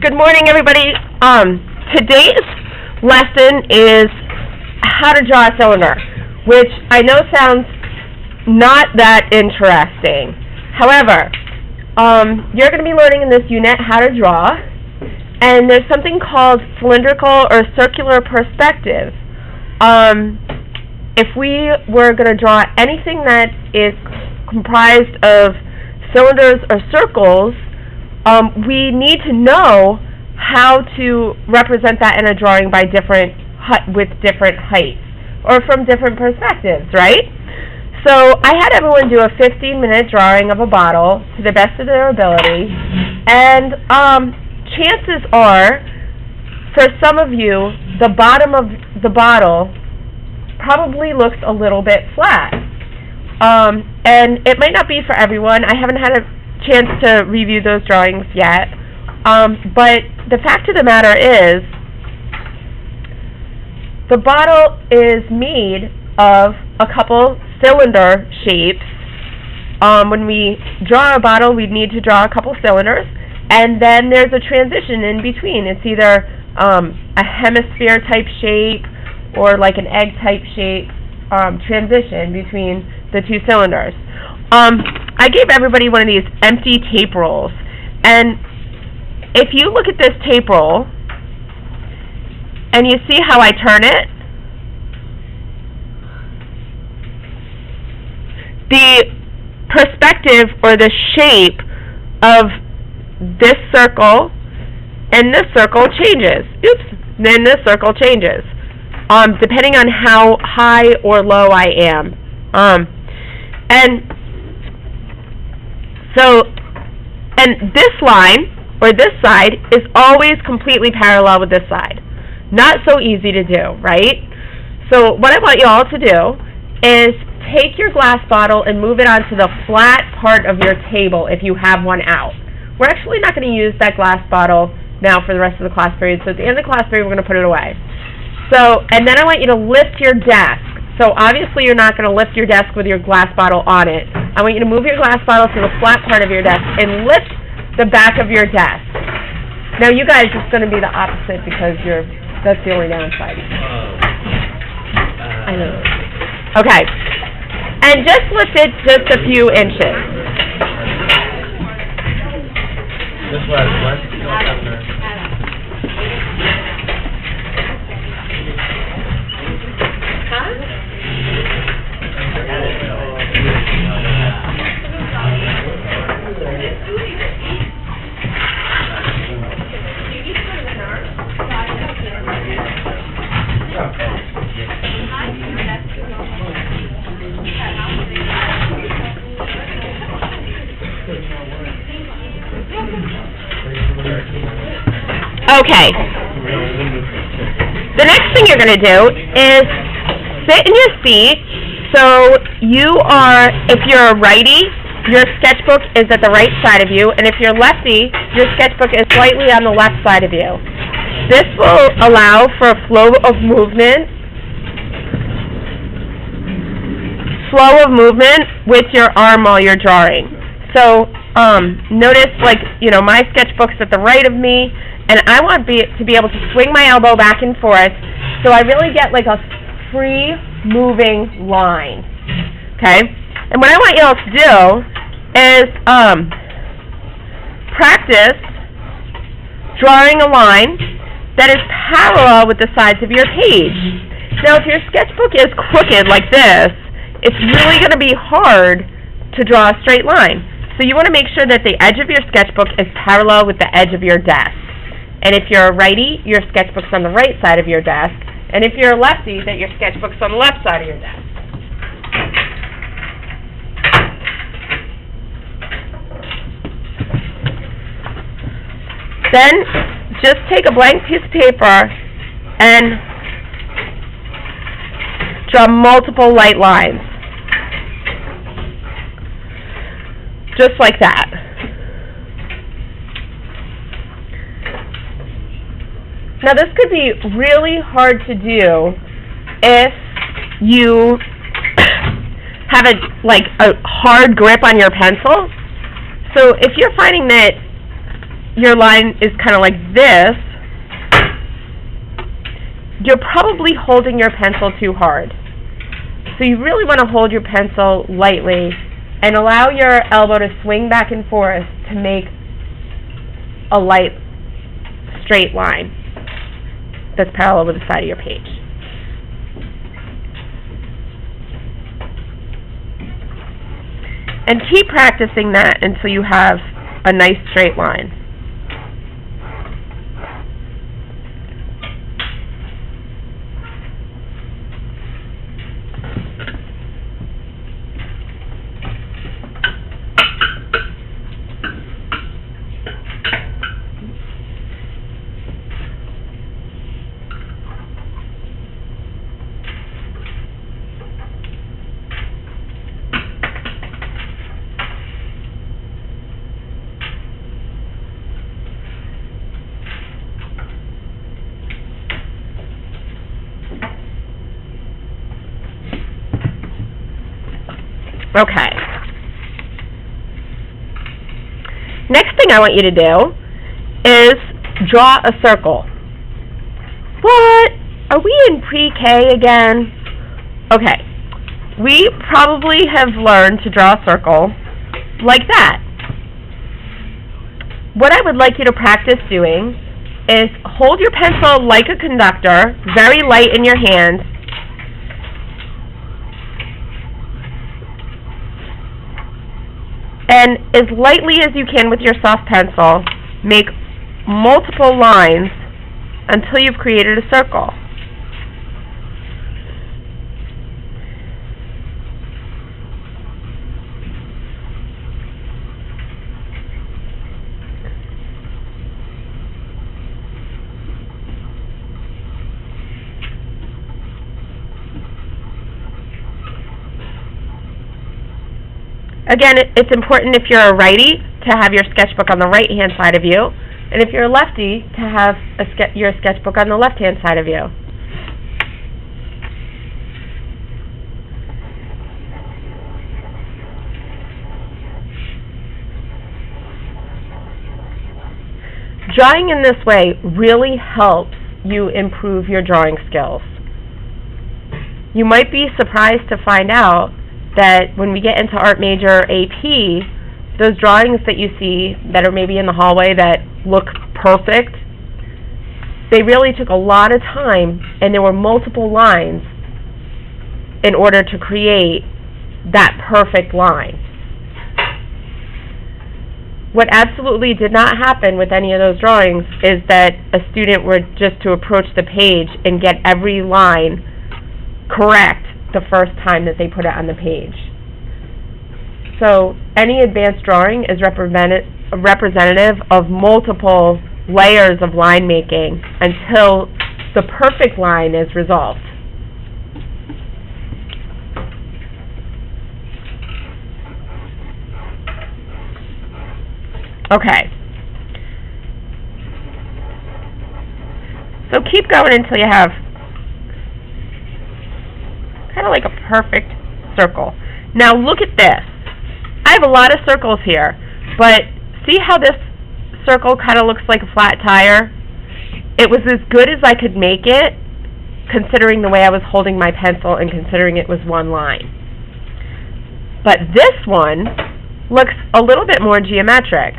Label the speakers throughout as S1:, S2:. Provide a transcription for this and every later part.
S1: Good morning, everybody. Today's lesson is how to draw a cylinder, which I know sounds not that interesting. However, you're going to be learning in this unit how to draw, and there's something called cylindrical or circular perspective. If we were going to draw anything that is comprised of cylinders or circles, we need to know how to represent that in a drawing by with different heights or from different perspectives, right? So I had everyone do a 15-minute drawing of a bottle to the best of their ability, and chances are, for some of you, the bottom of the bottle probably looks a little bit flat. And it might not be for everyone. I haven't had a chance to review those drawings yet. But the fact of the matter is, the bottle is made of a couple cylinder shapes. When we draw a bottle, we need to draw a couple cylinders, and then there's a transition in between. It's either a hemisphere type shape or like an egg type shape transition between the two cylinders. I gave everybody one of these empty tape rolls, and if you look at this tape roll and you see how I turn it, the perspective or the shape of this circle and this circle changes. Oops, then this circle changes, depending on how high or low I am. And this line, or this side, is always completely parallel with this side. Not so easy to do, right? So what I want you all to do is take your glass bottle and move it onto the flat part of your table if you have one out. We're actually not going to use that glass bottle now for the rest of the class period, so at the end of the class period we're going to put it away. So, and then I want you to lift your desk. So obviously you're not going to lift your desk with your glass bottle on it. I want you to move your glass bottle to the flat part of your desk and lift the back of your desk. Now you guys, it's going to be the opposite because that's the only downside. I know. Okay. And just lift it just a few inches.
S2: This was
S1: Okay. The next thing you're going to do is sit in your seat. So if you're a righty, your sketchbook is at the right side of you, and if you're lefty, your sketchbook is slightly on the left side of you. This will allow for a flow of movement with your arm while you're drawing. So notice, like, my sketchbook's at the right of me, and I want to be able to swing my elbow back and forth, so I really get like a free moving line. Okay? And what I want you all to do is practice drawing a line that is parallel with the sides of your page. Now, if your sketchbook is crooked like this, it's really going to be hard to draw a straight line. So you want to make sure that the edge of your sketchbook is parallel with the edge of your desk. And if you're a righty, your sketchbook's on the right side of your desk. And if you're a lefty, that your sketchbook's on the left side of your desk. Then just take a blank piece of paper and draw multiple light lines. Just like that. Now this could be really hard to do if you have a hard grip on your pencil. So if you're finding that your line is kind of like this, you're probably holding your pencil too hard. So you really want to hold your pencil lightly and allow your elbow to swing back and forth to make a light, straight line that's parallel with the side of your page. And keep practicing that until you have a nice straight line. Okay. Next thing I want you to do is draw a circle. What? Are we in pre-K again? Okay. We probably have learned to draw a circle like that. What I would like you to practice doing is hold your pencil like a conductor, very light in your hand, and as lightly as you can with your soft pencil, make multiple lines until you've created a circle. Again, it's important if you're a righty to have your sketchbook on the right-hand side of you, and if you're a lefty to have your sketchbook on the left-hand side of you. Drawing in this way really helps you improve your drawing skills. You might be surprised to find out that when we get into Art Major AP, those drawings that you see that are maybe in the hallway that look perfect, they really took a lot of time and there were multiple lines in order to create that perfect line. What absolutely did not happen with any of those drawings is that a student were just to approach the page and get every line correct the first time that they put it on the page. So any advanced drawing is representative of multiple layers of line making until the perfect line is resolved. Okay. So keep going until you have kind of like a perfect circle. Now look at this. I have a lot of circles here, but see how this circle kind of looks like a flat tire? It was as good as I could make it, considering the way I was holding my pencil and considering it was one line. But this one looks a little bit more geometric.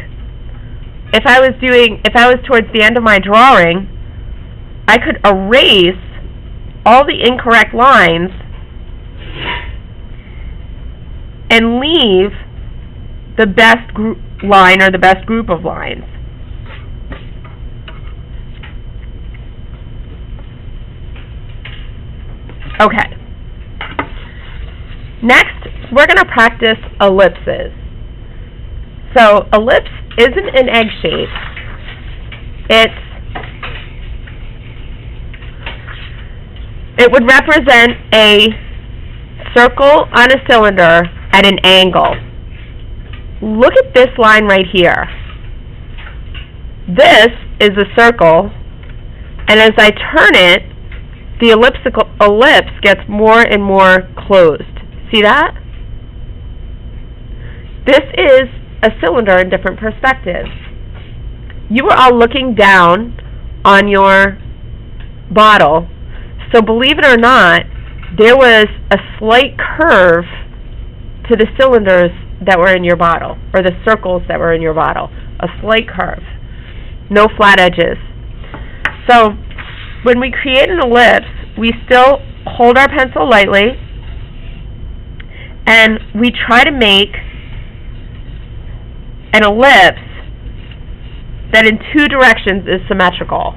S1: If I was towards the end of my drawing, I could erase all the incorrect lines and leave the best line or the best group of lines. Okay. Next, we're going to practice ellipses. So, ellipse isn't an egg shape. It would represent a circle on a cylinder at an angle. Look at this line right here. This is a circle, and as I turn it, the ellipse gets more and more closed. See that? This is a cylinder in different perspectives. you were all looking down on your bottle, so believe it or not, there was a slight curve to the cylinders that were in your bottle, or the circles that were in your bottle. A slight curve. No flat edges. So, when we create an ellipse, we still hold our pencil lightly, and we try to make an ellipse that in two directions is symmetrical.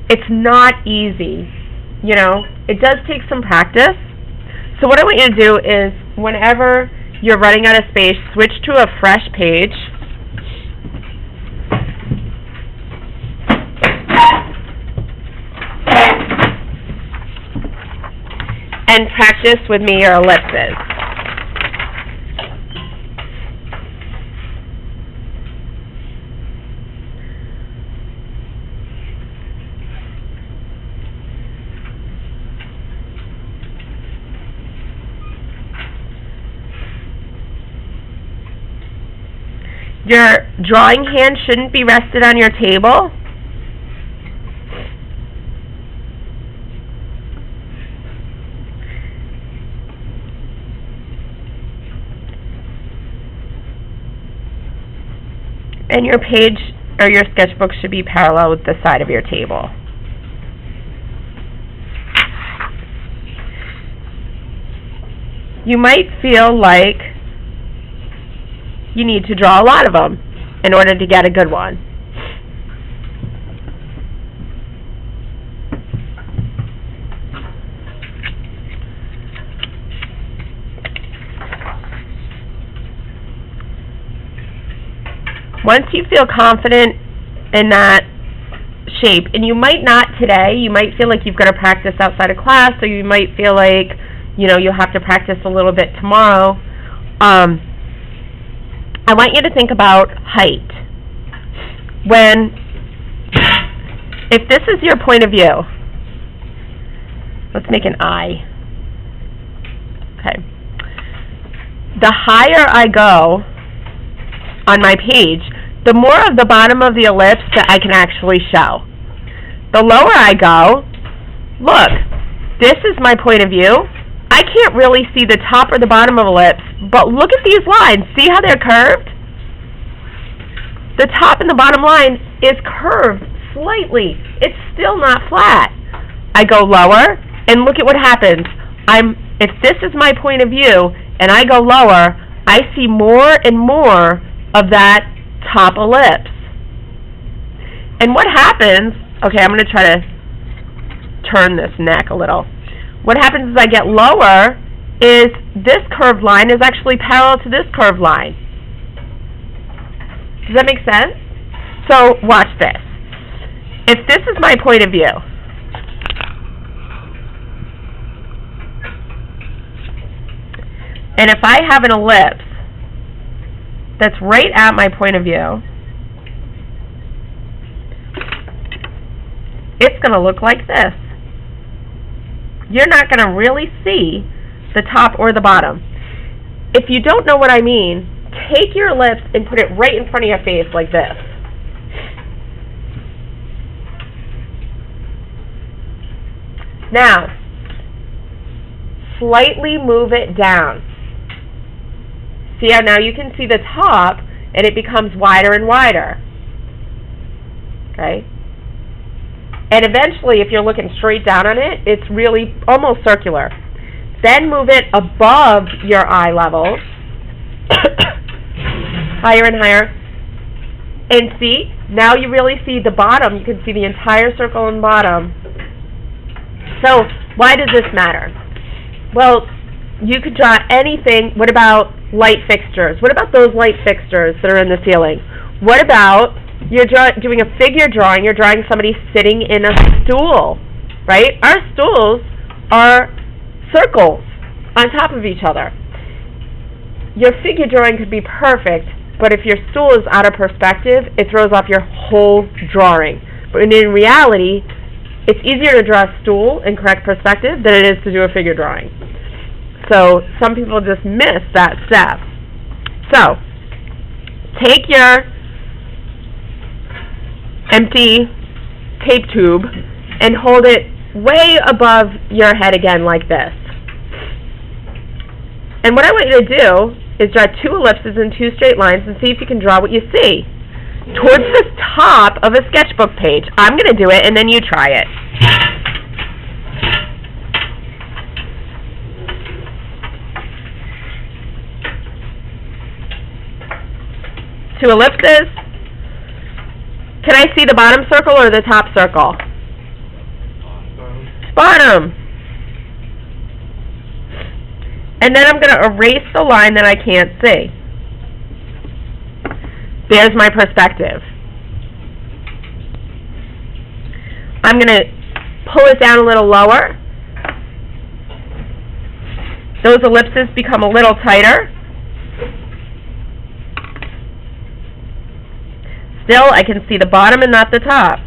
S1: It's not easy, you know. It does take some practice. So what I want you to do is, whenever you're running out of space, switch to a fresh page. And practice with me your ellipses. Your drawing hand shouldn't be rested on your table. And your page or your sketchbook should be parallel with the side of your table. You might feel like you need to draw a lot of them in order to get a good one. Once you feel confident in that shape, and you might not today, you might feel like you've got to practice outside of class, or you might feel like, you know, you'll have to practice a little bit tomorrow. I want you to think about height. If this is your point of view, let's make an eye. Okay. The higher I go on my page, the more of the bottom of the ellipse that I can actually show. The lower I go, look, this is my point of view. I can't really see the top or the bottom of the ellipse, but look at these lines. See how they're curved? The top and the bottom line is curved slightly. It's still not flat. I go lower, and look at what happens. If this is my point of view, and I go lower, I see more and more of that top ellipse. And what happens, okay, I'm going to try to turn this neck a little. What happens as I get lower is this curved line is actually parallel to this curved line. Does that make sense? So watch this. If this is my point of view, and if I have an ellipse that's right at my point of view, it's going to look like this. You're not going to really see the top or the bottom. If you don't know what I mean, take your ellipse and put it right in front of your face like this. Now, slightly move it down. See how now you can see the top and it becomes wider and wider. Okay? And eventually, if you're looking straight down on it, it's really almost circular. Then move it above your eye level, higher and higher. And see, now you really see the bottom. You can see the entire circle and bottom. So, why does this matter? Well, you could draw anything. What about light fixtures? What about those light fixtures that are in the ceiling? What about you're doing a figure drawing, you're drawing somebody sitting in a stool, right? Our stools are circles on top of each other. Your figure drawing could be perfect, but if your stool is out of perspective, it throws off your whole drawing. But in reality, it's easier to draw a stool in correct perspective than it is to do a figure drawing. So some people just miss that step. So take your empty tape tube and hold it way above your head again like this. And what I want you to do is draw 2 ellipses and 2 straight lines and see if you can draw what you see towards the top of a sketchbook page. I'm going to do it and then you try it. Two ellipses. Can I see the bottom circle or the top circle? Bottom. And then I'm going to erase the line that I can't see. There's my perspective. I'm going to pull it down a little lower. Those ellipses become a little tighter. Still, I can see the bottom and not the top.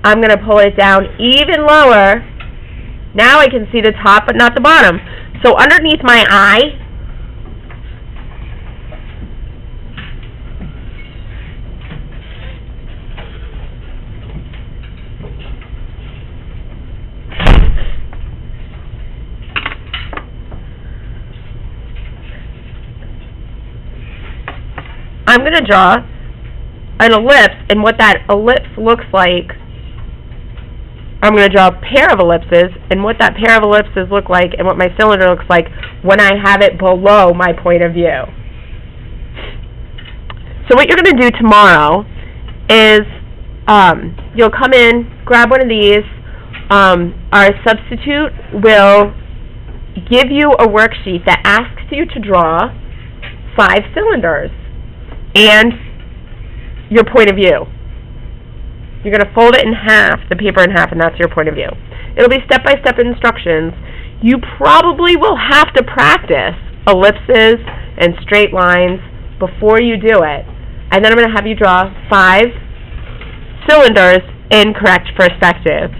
S1: I'm going to pull it down even lower. Now I can see the top but not the bottom. So underneath my eye, I'm going to draw an ellipse, and what that ellipse looks like, I'm going to draw a pair of ellipses, and what that pair of ellipses look like, and what my cylinder looks like when I have it below my point of view. So what you're going to do tomorrow is you'll come in, grab one of these. Our substitute will give you a worksheet that asks you to draw 5 cylinders and your point of view. You're going to fold it in half, the paper in half, and that's your point of view. It'll be step-by-step instructions. You probably will have to practice ellipses and straight lines before you do it. And then I'm going to have you draw 5 cylinders in correct perspective.